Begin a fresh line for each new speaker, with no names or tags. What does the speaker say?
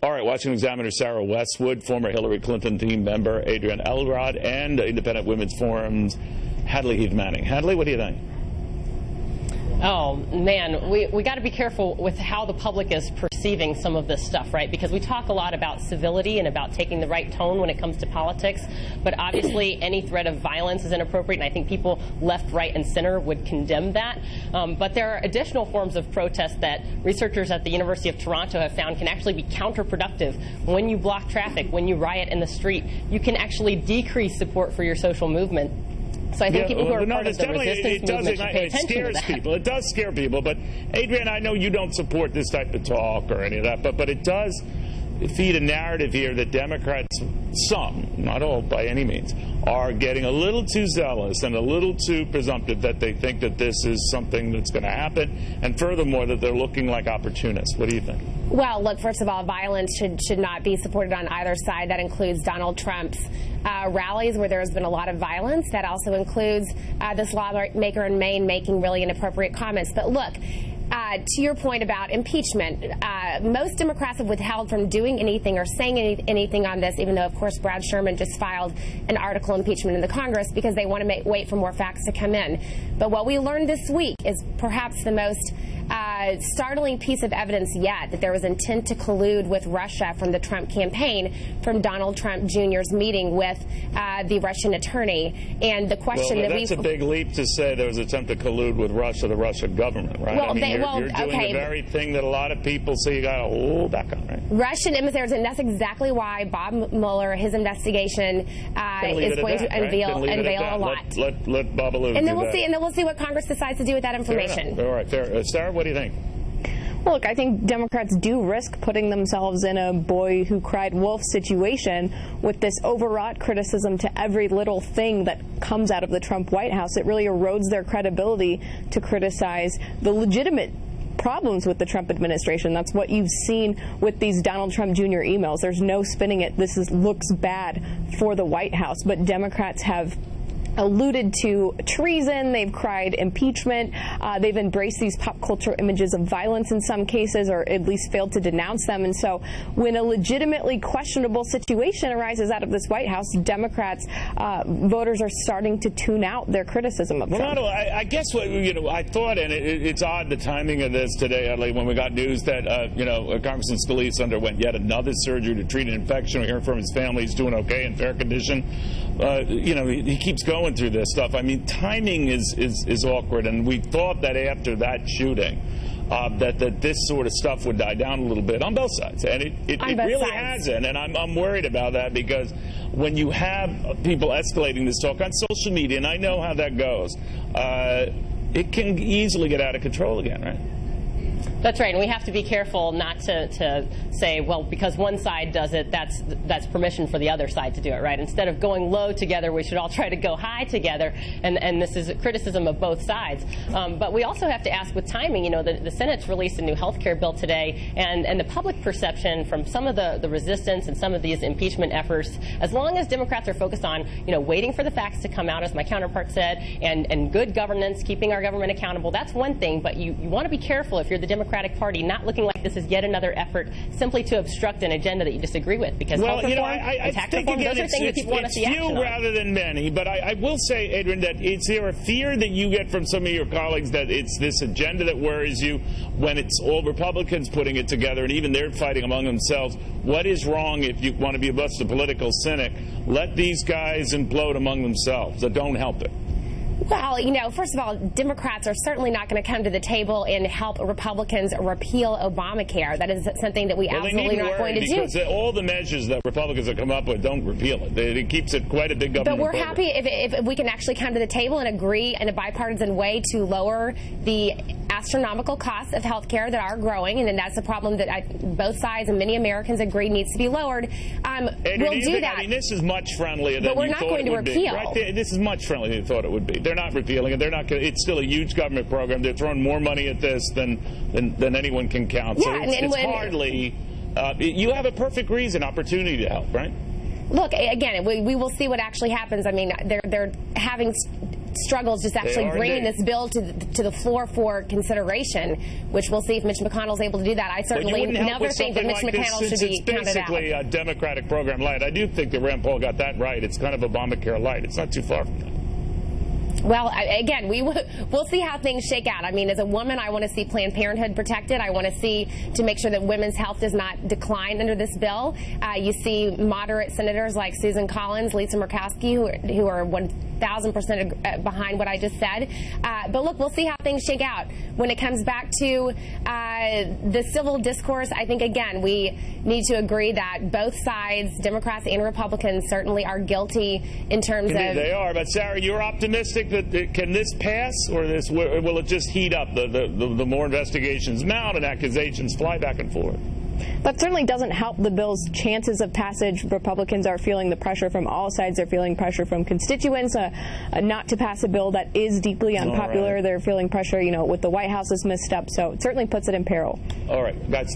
All right, Washington Examiner Sarah Westwood, former Hillary Clinton team member Adrienne Elrod, and Independent Women's Forum's Hadley Heath Manning. Hadley, what do you think?
Oh, man, we got to be careful with how the public is perceiving some of this stuff, right? Because we talk a lot about civility and about taking the right tone when it comes to politics, but obviously any threat of violence is inappropriate, and I think people left, right, and center would condemn that. But there are additional forms of protest that researchers at the University of Toronto have found can actually be counterproductive. When you block traffic, when you riot in the street, you can actually decrease support for your social movement. So I think people who are part of the resistance movement should pay attention to that. People.
It does scare people. But, Adrienne, I know you don't support this type of talk or any of that, but it does feed a narrative here that Democrats, some, not all by any means, are getting a little too zealous and a little too presumptive that they think that this is something that's going to happen, and furthermore, that they're looking like opportunists. What do you think?
Well, look, first of all, violence should not be supported on either side. That includes Donald Trump's rallies where there has been a lot of violence. That also includes this lawmaker in Maine making really inappropriate comments. But look, to your point about impeachment, most Democrats have withheld from doing anything or saying anything on this, even though, of course, Brad Sherman just filed an article impeachment in the Congress because they want to wait for more facts to come in. But what we learned this week is perhaps the most startling piece of evidence yet, that there was intent to collude with Russia from the Trump campaign, from Donald Trump Jr.'s meeting with the Russian attorney. And the question
that's a big leap to say there was an attempt to collude with Russia, the Russian government, right?
Well,
you're doing the very thing that a lot of people say you got to hold back on, right?
Russian emissaries, and that's exactly why Bob Mueller, his investigation, is going to unveil a lot.
Let Babalu
and then we'll see, and then we'll see what Congress decides to do with that information.
All right, fair. Sarah, what do you think?
Well, look, I think Democrats do risk putting themselves in a boy who cried wolf situation with this overwrought criticism to every little thing that comes out of the Trump White House. It really erodes their credibility to criticize the legitimate problems with the Trump administration. That's what you've seen with these Donald Trump Jr. emails. There's no spinning it. This looks bad for the White House, but Democrats have alluded to treason. They've cried impeachment. They've embraced these pop culture images of violence in some cases, or at least failed to denounce them. And so when a legitimately questionable situation arises out of this White House, Democrats, voters are starting to tune out their criticism of Trump.
I guess what I thought, and it's odd the timing of this today, when we got news that Congressman Scalise underwent yet another surgery to treat an infection. We're hearing from his family he's doing okay, in fair condition. He keeps going through this stuff. I mean, timing is awkward, and we thought that after that shooting that this sort of stuff would die down a little bit on both sides, and it really hasn't, and I'm worried about that, because when you have people escalating this talk on social media, and I know how that goes, it can easily get out of control again, right?
That's right, and we have to be careful not to say, well, because one side does it, that's permission for the other side to do it, right? Instead of going low together, we should all try to go high together, and this is a criticism of both sides. But we also have to ask with timing. The Senate's released a new health care bill today, and the public perception from some of the resistance and some of these impeachment efforts, as long as Democrats are focused on, waiting for the facts to come out, as my counterpart said, and good governance, keeping our government accountable, that's one thing, but you want to be careful if you're the Democratic Party, not looking like this is yet another effort simply to obstruct an agenda that you disagree with, because health reform and tax reform, those are things that people want to see action on.
Few rather than many, but I will say, Adrienne, that is there a fear that you get from some of your colleagues that it's this agenda that worries you when it's all Republicans putting it together, and even they're fighting among themselves? What is wrong, if you want to be a political cynic? Let these guys implode among themselves. Don't help it.
Well, first of all, Democrats are certainly not going to come to the table and help Republicans repeal Obamacare. That is something that we absolutely not going to do.
Because all the measures that Republicans have come up with don't repeal it. It keeps it quite a big government.
But we're happy if we can actually come to the table and agree in a bipartisan way to lower the astronomical costs of health care that are growing, and then that's a problem that both sides and many Americans agree needs to be lowered. We'll do that.
I mean, this is much friendlier than you thought it would be. But we're not going to repeal. Right? This is much friendlier than you thought it would be. They're not repealing it. They're not. It's still a huge government program. They're throwing more money at this than anyone can count.
Yeah,
so it's hardly. You have a perfect opportunity to help, right?
Look, again, we will see what actually happens. I mean, they're having struggles just actually bringing this bill to the floor for consideration, which we'll see if Mitch McConnell's able to do that. I certainly never think that Mitch McConnell should be counted out.
It's basically a Democratic program light. I do think that Rand Paul got that right. It's kind of Obamacare light. It's not too far from that.
Well, again, we'll see how things shake out. I mean, as a woman, I want to see Planned Parenthood protected. I want to see to make sure that women's health does not decline under this bill. You see moderate senators like Susan Collins, Lisa Murkowski, who are 1,000% behind what I just said. But look, we'll see how things shake out. When it comes back to the civil discourse, I think, again, we need to agree that both sides, Democrats and Republicans, certainly are guilty in terms of...
They are, but Sarah, you're optimistic that can this pass, or will it just heat up? The more investigations mount and accusations fly back and forth?
That certainly doesn't help the bill's chances of passage. Republicans are feeling the pressure from all sides. They're feeling pressure from constituents not to pass a bill that is deeply unpopular. Right. They're feeling pressure, with the White House's misstep. So it certainly puts it in peril.
All right. That's